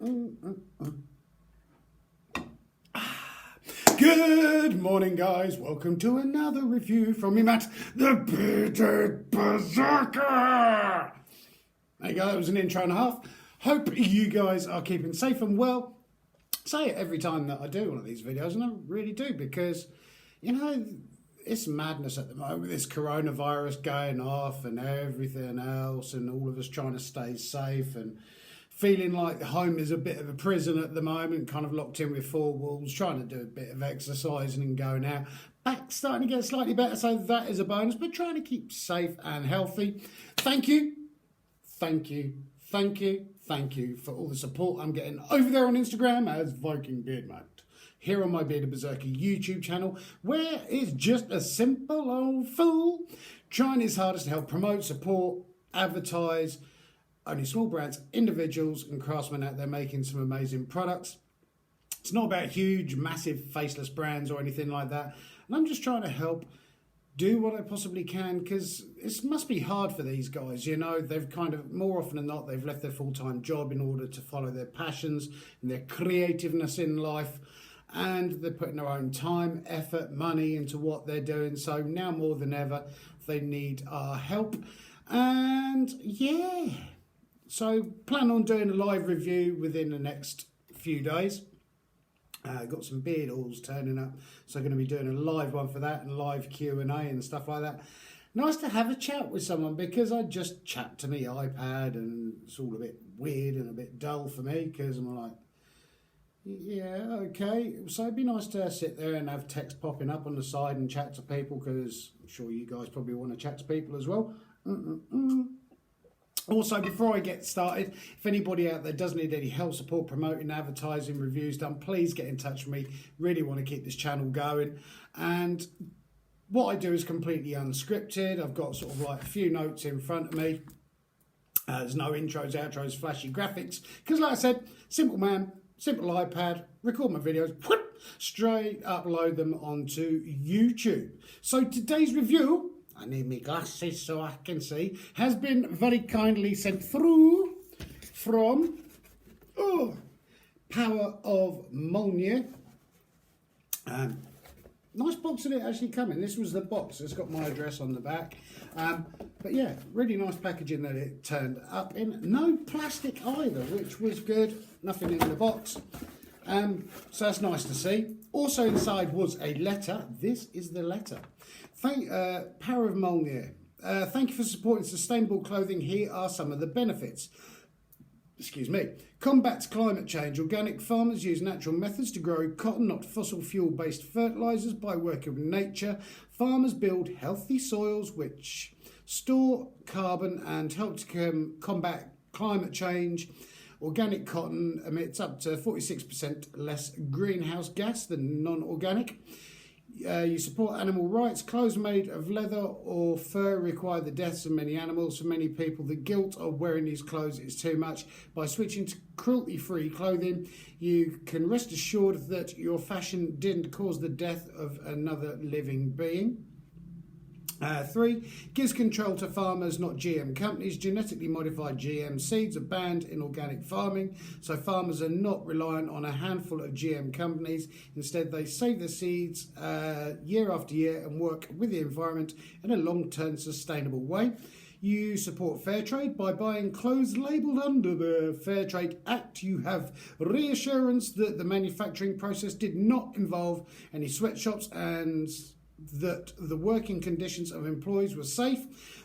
Good morning, guys. Welcome to another review from me, Matt, the Bearded Berserker. There you go, that was an intro and a half. Hope you guys are keeping safe and well. Say it every time that I do one of these videos, and I really do, because, you know, it's madness at the moment with this coronavirus going off and everything else, and all of us trying to stay safe and feeling like home is a bit of a prison at the moment, kind of locked in with four walls, trying to do a bit of exercising and going out. Back starting to get slightly better, so that is a bonus, but trying to keep safe and healthy. Thank you for all the support I'm getting over there on Instagram as Viking Beardman. Here on my Bearded Berserker YouTube channel, where it's just a simple old fool trying his hardest to help promote, support, advertise only small brands, individuals and craftsmen out there making some amazing products. It's not about huge, massive, faceless brands or anything like that. And I'm just trying to help do what I possibly can, because it must be hard for these guys. You know, they've kind of, more often than not, they've left their full-time job in order to follow their passions and their creativeness in life. And they're putting their own time, effort, money into what they're doing. So now more than ever, they need our help. And yeah, so plan on doing a live review within the next few days. Got some beard hauls turning up, so I'm going to be doing a live one for that and live Q&A and stuff like that. Nice to have a chat with someone, because I just chat to my iPad and it's all a bit weird and a bit dull for me, because I'm like, yeah, okay. So it'd be nice to sit there and have text popping up on the side and chat to people, because I'm sure you guys probably want to chat to people as well. Also, before I get started, if anybody out there does need any help, support, promoting, advertising, reviews done, please get in touch with me. Really want to keep this channel going. And what I do is completely unscripted. I've got sort of like a few notes in front of me. There's no intros, outros, flashy graphics. Because like I said, simple man, simple iPad, record my videos, straight upload them onto YouTube. So today's review, I need my glasses so I can see, has been very kindly sent through from Power of Mjolnir. Nice box of it actually coming. This was the box. It's got my address on the back. But yeah, really nice packaging that it turned up in. No plastic either, which was good. Nothing in the box. So that's nice to see. Also inside was a letter. This is the letter. Power of Mjolnir. Thank you for supporting sustainable clothing. Here are some of the benefits. Excuse me. Combats climate change. Organic farmers use natural methods to grow cotton, not fossil fuel-based fertilizers. By working with nature, farmers build healthy soils which store carbon and help to combat climate change. Organic cotton emits up to 46% less greenhouse gas than non-organic. You support animal rights. Clothes made of leather or fur require the deaths of many animals. For many people, the guilt of wearing these clothes is too much. By switching to cruelty-free clothing, you can rest assured that your fashion didn't cause the death of another living being. 3, gives control to farmers, not GM companies. Genetically modified GM seeds are banned in organic farming, so farmers are not reliant on a handful of GM companies. Instead, they save the seeds year after year and work with the environment in a long-term sustainable way. You support fair trade by buying clothes labelled under the Fair Trade Act. You have reassurance that the manufacturing process did not involve any sweatshops and that the working conditions of employees were safe.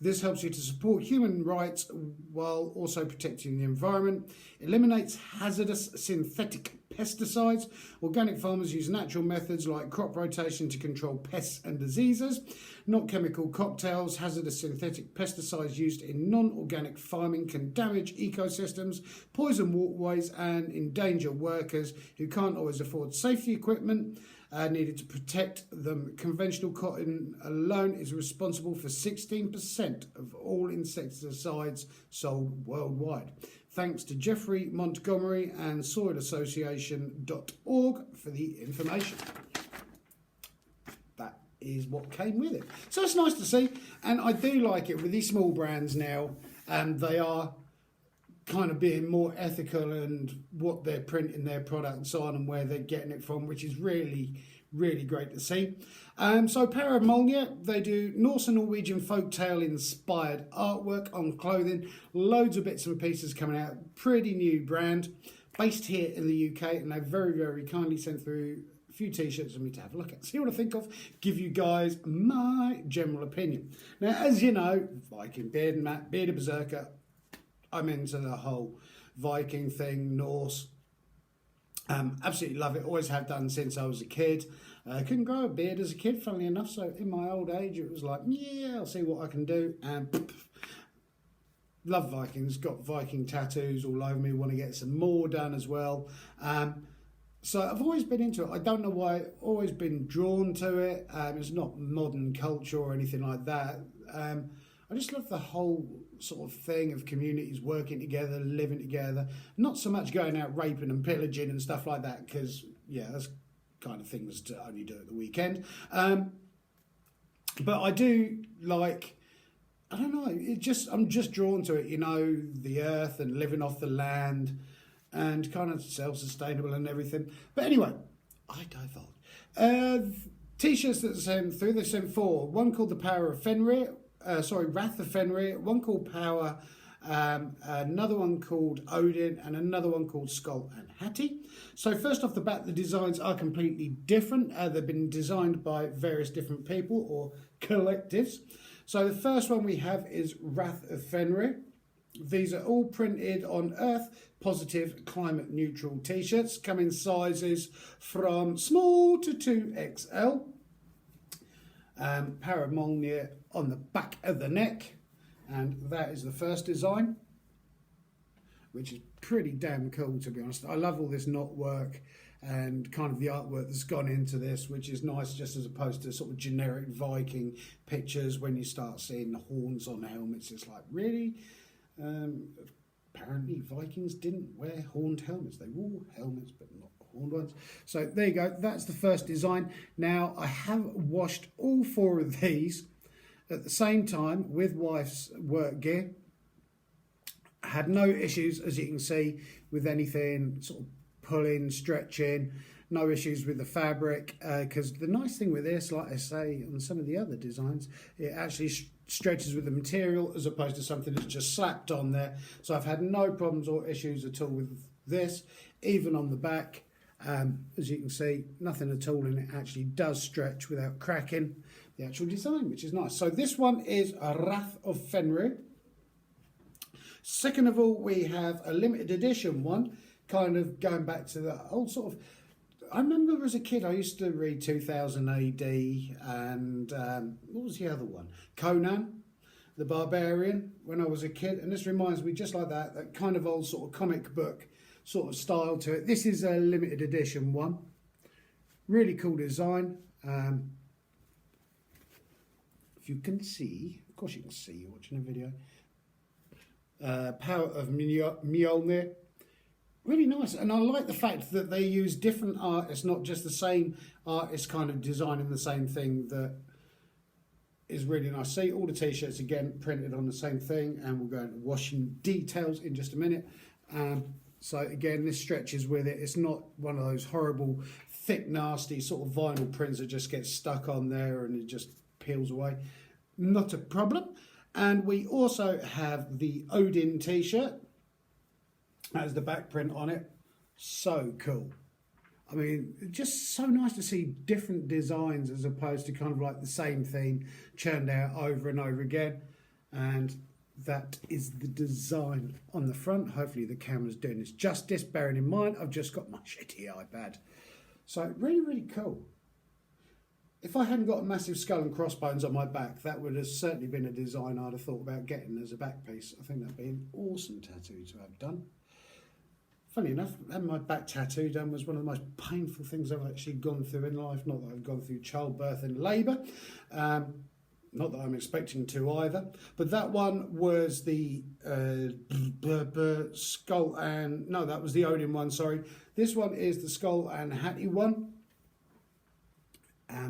This helps you to support human rights while also protecting the environment. Eliminates hazardous synthetic pesticides. Organic farmers use natural methods like crop rotation to control pests and diseases, not chemical cocktails. Hazardous synthetic pesticides used in non-organic farming can damage ecosystems, poison waterways and endanger workers who can't always afford safety equipment needed to protect them. Conventional cotton alone is responsible for 16% of all insecticides sold worldwide. Thanks to Jeffrey Montgomery and soilassociation.org for the information. That is what came with it. So it's nice to see, and I do like it with these small brands now, and they are kind of being more ethical and what they're printing their products on and where they're getting it from, which is really, really great to see. So Paramount, they do Norse and Norwegian folktale inspired artwork on clothing. Loads of bits and pieces coming out. Pretty new brand, based here in the UK, and they very, very kindly sent through a few t-shirts for me to have a look at, see what I think of, give you guys my general opinion. Now, as you know, Viking beard and Matt, bearded berserker, I'm into the whole Viking thing, Norse. Absolutely love it, always have done since I was a kid. I couldn't grow a beard as a kid, funnily enough, so in my old age it was like, yeah, I'll see what I can do. And love Vikings, got Viking tattoos all over me, want to get some more done as well. So I've always been into it. I don't know why, always been drawn to it. It's not modern culture or anything like that. I just love the whole sort of thing of communities working together, living together. Not so much going out raping and pillaging and stuff like that, because, yeah, that's kind of things to only do at the weekend. But I do like, I don't know, I'm just drawn to it, you know, the earth and living off the land and kind of self-sustainable and everything. But anyway, I divulge. T-shirts that they sent four. One called the Power of Fenrir. Wrath of Fenrir, one called Power, another one called Odin, and another one called Skull and Hattie. So first off the bat, the designs are completely different. They've been designed by various different people or collectives. So the first one we have is Wrath of Fenrir. These are all printed on Earth Positive Climate Neutral t-shirts, come in sizes from small to 2XL. Paramount on the back of the neck, and that is the first design, which is pretty damn cool, to be honest. I love all this knot work and kind of the artwork that's gone into this, which is nice, just as opposed to sort of generic Viking pictures when you start seeing the horns on helmets. It's like, really? Apparently Vikings didn't wear horned helmets. They wore helmets but not horned ones. So there you go, that's the first design. Now I have washed all four of these at the same time with wife's work gear. I had no issues, as you can see, with anything sort of pulling, stretching, no issues with the fabric, because the nice thing with this, like I say on some of the other designs, it actually stretches with the material as opposed to something that's just slapped on there. So I've had no problems or issues at all with this, even on the back. As you can see, nothing at all, and it actually does stretch without cracking the actual design, which is nice. So this one is a Wrath of Fenrir. Second of all, we have a limited edition one, kind of going back to the old sort of, I remember as a kid I used to read 2000 AD and what was the other one? Conan the Barbarian when I was a kid, and this reminds me just like that kind of old sort of comic book sort of style to it. This is a limited edition one. Really cool design. If you can see, of course you can see, you're watching a video. Power of Mjolnir. Really nice, and I like the fact that they use different artists, not just the same artist kind of designing the same thing. That is really nice. See, all the t-shirts again printed on the same thing, and we'll go into washing details in just a minute. So again, this stretches with it. It's not one of those horrible, thick, nasty sort of vinyl prints that just get stuck on there and it just peels away. Not a problem. And we also have the Odin t-shirt. That is the back print on it. So cool. I mean, just so nice to see different designs as opposed to kind of like the same thing churned out over and over again. And that is the design on the front. Hopefully the camera's doing this justice, bearing in mind I've just got my shitty iPad. So really, really cool. If I hadn't got a massive skull and crossbones on my back, that would have certainly been a design I'd have thought about getting as a back piece. I think that'd be an awesome tattoo to have done. Funny enough, having my back tattoo done was one of the most painful things I've actually gone through in life. Not that I've gone through childbirth and labour. Not that I'm expecting to either. But that one was the skull and... No, that was the Odin one, sorry. This one is the Skull and Hattie one. I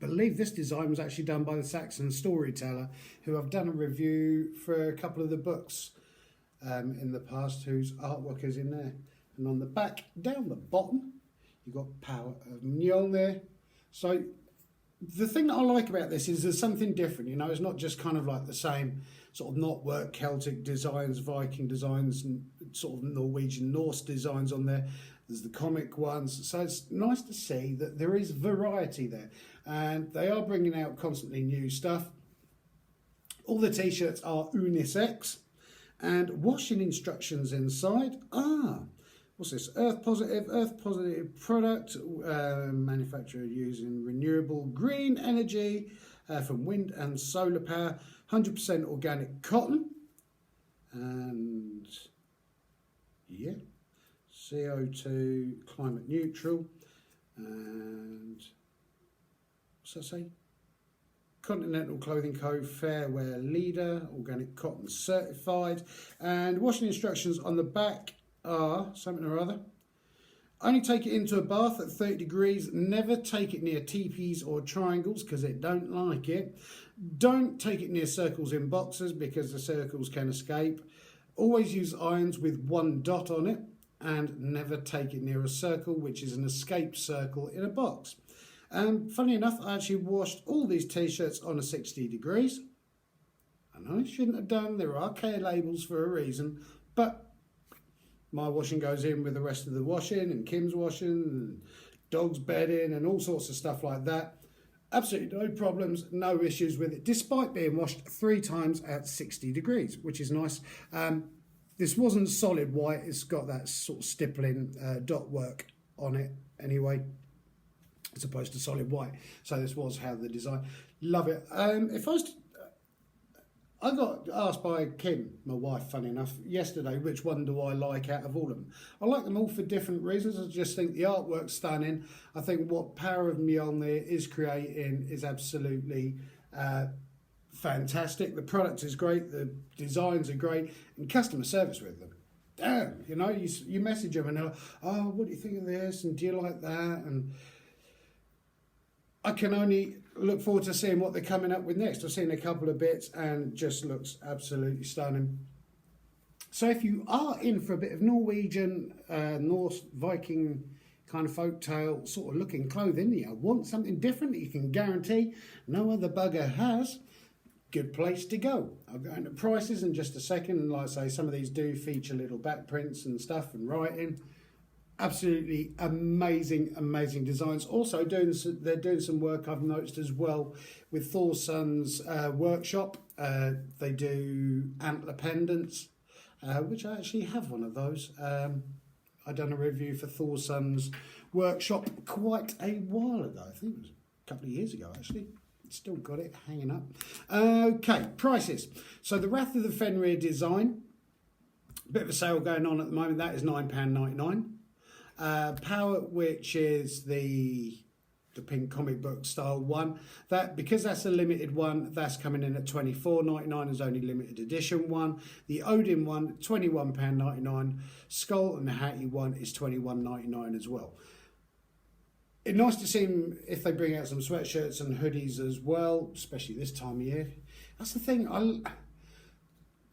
believe this design was actually done by the Saxon Storyteller, who I've done a review for a couple of the books in the past whose artwork is in there. And on the back, down the bottom, you've got Power of Mjolnir. So the thing that I like about this is there's something different, you know, it's not just kind of like the same sort of knotwork Celtic designs, Viking designs, and sort of Norwegian Norse designs on there. There's the comic ones, so it's nice to see that there is variety there, and they are bringing out constantly new stuff. All the t-shirts are unisex, and washing instructions inside are, what's this, earth positive product, manufacturer using renewable green energy from wind and solar power, 100% organic cotton, and yeah, CO2 climate neutral, and what's that say? Continental Clothing Co. Fair Wear Leader, organic cotton certified, and washing instructions on the back are something or other. Only take it into a bath at 30 degrees. Never take it near teepees or triangles because it don't like it. Don't take it near circles in boxes because the circles can escape. Always use irons with one dot on it, and never take it near a circle, which is an escape circle in a box. Funny enough, I actually washed all these t-shirts on a 60 degrees. I know I shouldn't have done. There are care labels for a reason, but my washing goes in with the rest of the washing, and Kim's washing, and dog's bedding, and all sorts of stuff like that. Absolutely no problems, no issues with it, despite being washed 3 times at 60 degrees, which is nice. This wasn't solid white. It's got that sort of stippling dot work on it anyway, as opposed to solid white. So this was how the design. Love it. If I was to, I got asked by Kim, my wife, funny enough, yesterday, which one do I like out of all of them. I like them all for different reasons. I just think the artwork's stunning. I think what Power of Mjolnir is creating is absolutely fantastic. The product is great. The designs are great. And customer service with them. Damn, you know, you message them and they're like, oh, what do you think of this? And do you like that? And I can only look forward to seeing what they're coming up with next. I've seen a couple of bits and just looks absolutely stunning. So if you are in for a bit of Norwegian, Norse, Viking kind of folktale sort of looking clothing, you want something different that you can guarantee no other bugger has, good place to go. I'll go into prices in just a second, and like I say, some of these do feature little back prints and stuff and writing. Absolutely amazing, amazing designs. Also, they're doing some work I've noticed as well with Thor's Son's workshop. They do antler pendants, which I actually have one of those. I've done a review for Thor's Son's workshop quite a while ago. I think it was a couple of years ago, actually. Still got it hanging up. Okay, prices. So the Wrath of the Fenrir design, bit of a sale going on at the moment. That is £9.99. Power, which is the pink comic book style one, that because that's a limited one, that's coming in at £24.99 as only limited edition one. The Odin one, £21.99. Skull and the Hattie one is £21.99 as well. It's nice to see them if they bring out some sweatshirts and hoodies as well, especially this time of year. That's the thing.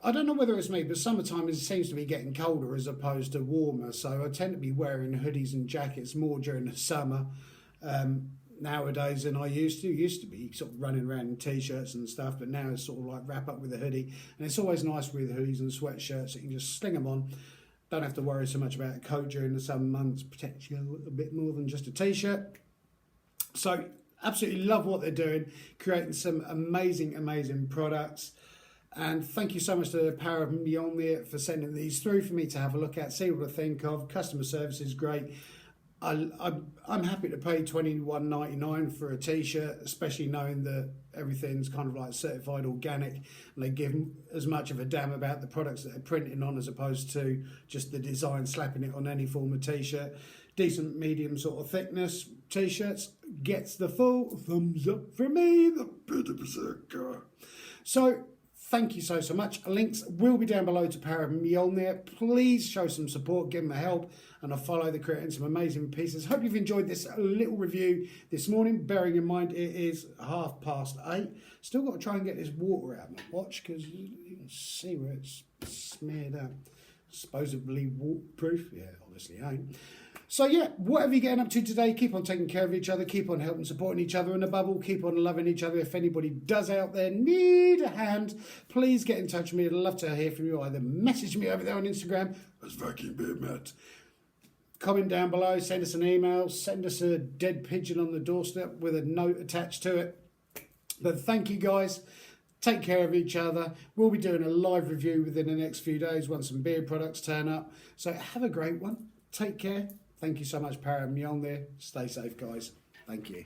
I don't know whether it's me, but summertime seems to be getting colder as opposed to warmer. So I tend to be wearing hoodies and jackets more during the summer nowadays than I used to. Used to be sort of running around in t-shirts and stuff, but now it's sort of like wrap up with a hoodie. And it's always nice with hoodies and sweatshirts that you can just sling them on. Don't have to worry so much about a coat during the summer months. Protects you a bit more than just a t-shirt. So absolutely love what they're doing, creating some amazing, amazing products. And thank you so much to the Power of Mjolnir for sending these through for me to have a look at, see what I think of. Customer service is great. I'm happy to pay $21.99 for a t-shirt, especially knowing that everything's kind of like certified organic, and they give as much of a damn about the products that they're printing on as opposed to just the design, slapping it on any form of t-shirt. Decent medium sort of thickness t-shirts gets the full thumbs up for me, the Bitter Berserker. So thank you so much. Links will be down below to Power of Mjolnir. Please show some support, give them a help, and I'll follow the creating some amazing pieces. Hope you've enjoyed this little review this morning, bearing in mind it is 8:30. Still got to try and get this water out of my watch because you can see where it's smeared up. Supposedly waterproof. Yeah, obviously ain't. So yeah, whatever you're getting up to today, keep on taking care of each other, keep on helping, supporting each other, and above all, keep on loving each other. If anybody does out there need a hand, please get in touch with me. I'd love to hear from you. Either message me over there on Instagram, as Vacuum Beard Matt. Comment down below, send us an email, send us a dead pigeon on the doorstep with a note attached to it. But thank you guys. Take care of each other. We'll be doing a live review within the next few days once some beard products turn up. So have a great one. Take care. Thank you so much, Paramount Mjolnir. Stay safe, guys. Thank you.